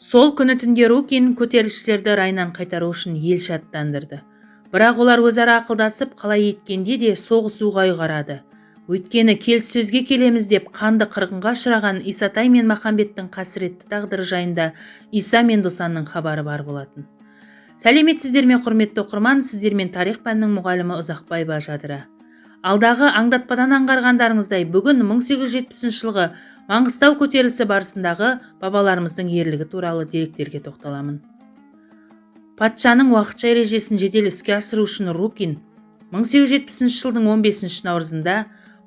Сол күні түнде Рукин көтерілісшілерді райынан қайтару үшін елші аттандырды. Бірақ олар өзара ақылдасып, қалай еткенде де соғысуға ұйғарады. Өйткені келіссөзге келеміз деп қанды қырғынға ұшыраған Исатай мен Махамбеттің қасіретті тағдыры жайында Иса мен Досанның хабары бар болатын. Сәлеметсіздер ме, құрметті оқырман, сіздермен тарих пәнінің мұғалімі Ұзақбаева Жадыра. Алдағы аңдатпадан аңғарғандарыңыздай, бүгін 1870 жылғы Маңғыстау көтерілісі барысындағы бабаларымыздың ерлігі туралы деректерге тоқталамын. Патшаның уақытша ережесін жедел іске асыру үшін Рукин 1870 жылдың 15 наурызында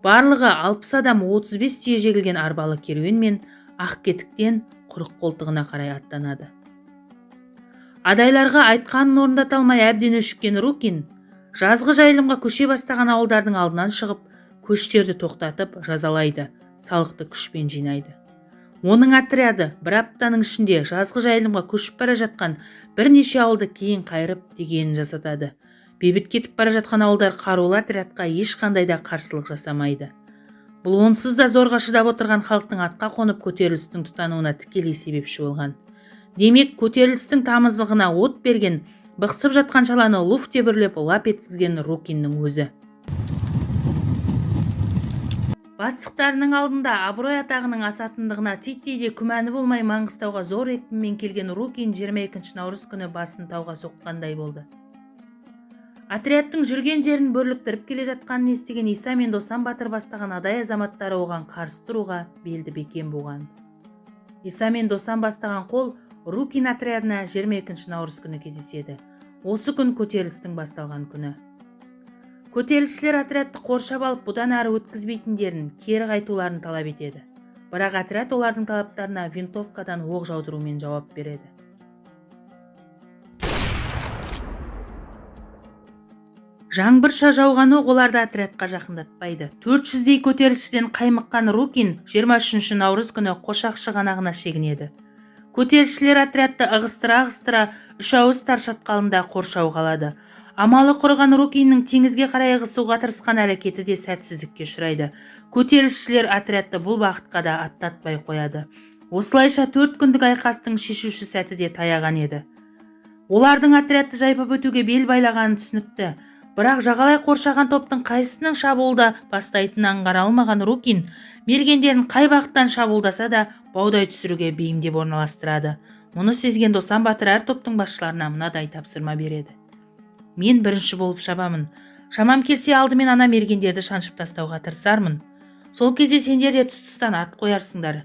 барлығы 60 адам 35 түйе жегілген арбалы керуенмен Ақкетіктен Құрық қолтығына қарай аттанады. Адайларға айтқанын орындата алмай әбден өшіккен Рукин жазғы жайылымға көше бастаған ауылдардың алдынан шығып, көштерді тоқтатып жазалайды, салықты күшпен жинайды. Оның отряды бір аптаның ішінде жазғы жайылымға көшіп бара жатқан бірнеше ауылды кейін қайырып дегенін жасатады. Бейбіт кетіп бара жатқан ауылдар қарулы отрядқа ешқандай да қарсылық жасамайды. Бұл онсыз да зорға шыдап отырған халықтың атқа қонып көтерілістің тұтануына тікелей себепші болған. Демек, көтерілістің тамыздығына от берген, бықсып жатқан шаланы луф тебірлеп лап еткізген Рукиннің өзі. Бастықтарының алдында абырой атағының асатындығына титтей де күмәні болмай Маңғыстауға зор екпінмен келген Рукин 22 наурыз күні басын тауға соққандай болды. Отрядтың жүрген жерін бөрліктіріп келе жатқанын естіген Иса мен Досан батыр бастаған адай азаматтары оған қарсы тұруға белді бекем буған. Иса мен Досан бастаған қол Рукин отрядына 22 наурыз күні кездеседі. Осы күн көтерілістің басталған күні. Көтерілісшілер отрядты қоршап алып, бұдан әрі өткізбейтіндерін, кері қайтуларын талап етеді. Бірақ отряд олардың талаптарына винтовкадан оқ жаудырумен жауап береді. Жаңбырша жауған оқ оларды отрядқа жақындатпайды. 400-дей көтерілісшіден қаймыққан Рукин 23 наурыз күні Қошақ шығанағына шегінеді. Көтерілісшілер отрядты ығыстыра-ығыстыра 3 ауыз тар шатқалында қоршауға алады. Амалы құрыған Рукиннің теңізге қарай ығысуға тырысқан әрекеті де сәтсіздікке ұшырайды. Көтерілісшілер отрядты бұл бағытқа да аттатпай қояды. Осылайша 4 күндік айқастың шешуші сәті де таяған еді. Олардың отрядты жайпап өтуге бел байлағаны түсінікті. Бірақ жағалай қоршаған топтың қайсысының шабуылда бастайтынын аңғара алмаған Рукин мергендерін қай бағыттан шабуылдаса да баудай түсіруге бейімдеп орналастырады. Мұны сезген Досан батыр әр топтың басшыларына мынадай тапсырма береді. Мен бірінші болып шабамын. Шамам келсе алдымен ана мергендерді шаншып тастауға тырысармын. Сол кезде сендер де тұс-тұстан ат қоярсыңдар.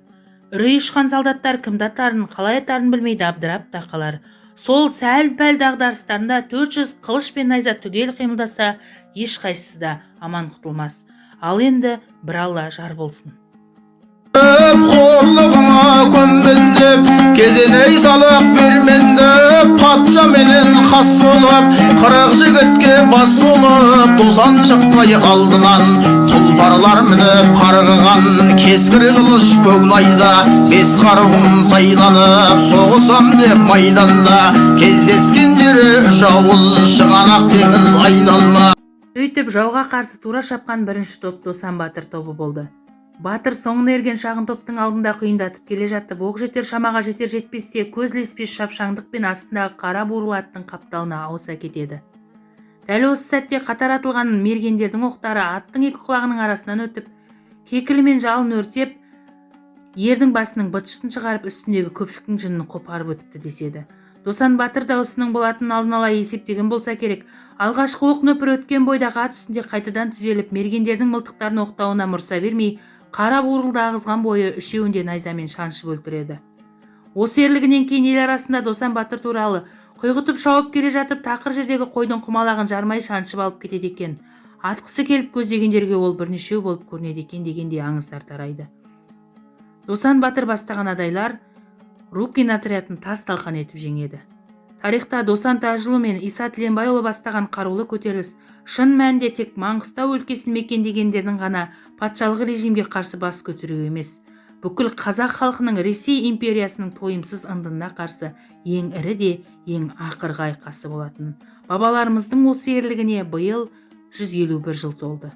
Үрей ұшқан солдаттар кімді атарын, қалай атарын білмейді абдырап та қалар. Сол сәл-пәл дағдарыстарында 400 қылыш пен найза түгел қимылдаса, ешқайсысы да аман құтылмас. Ал енді бір Алла жар болсын. Қорлығыма көнбен деп, кезеней салық бермен деп, патша менен қас болып, 40 жігітке бас болып, Досан шықпай алдынан, тұлпарлар мініп қарғыған, кескір қылыш көк найза, 5 қаруын сайланып, соғысам деп майданда, кездескен жері 3 ауыз шығанақ теңіз айланма. Сөйтіп жауға қарсы тура шапқан бірінші топ Досан батыр тобы болды. Батыр соңына ерген шағын топтың алдында құйындатып келе жатып, оқ жетер шамаға жетер-жетпесте көз ілеспес шапшаңдық пен астындағы қара бурыл аттың қапталына ауыса кетеді. Дәл осы сәтте қатар атылған мергендердің оқтары аттың екі құлағының арасынан өтіп, кекілі мен жалын өртеп, ердің басының быт-шытын шығарып, үстіндегі көпшіктің жынын қопарып өтіпті деседі. Досан батыр даусының болатын алдын ала есептеген болса керек. Алғашқы оқ нөпір өткен бойдағы ат үстінде қайтадан түзеліп, мергендердің мылтықтарын оқтауына мұрса бермей, қара бурылды ағызған бойы үшеуінде найзамен шаншып өлтіреді. Осы ерлігінен кейін ел арасында Досан батыр туралы құйғытып шауып келе жатып тақыр жердегі қойдың құмалағын жармай шаншып алып кетеді екен. Атқысы келіп көздегендерге ол бірнешеу болып көрінеді екен дегендей аңыздар тарайды. Досан батыр бастаған адайлар Рукин отрядын тас-талқан етіп жеңеді. Тарихта Досан Тажылы мен Иса Тіленбайұлы бастаған қарулы көтеріліс шын мәнінде тек Маңғыстау өлкесін мекендегендердің ғана патшалық режимге қарсы бас көтеру емес, бүкіл қазақ халқының Ресей империясының тойымсыз ындынына қарсы ең ірі де ең ақырғы айқасы болатын. Бабаларымыздың осы ерлігіне биыл 151 жыл толды.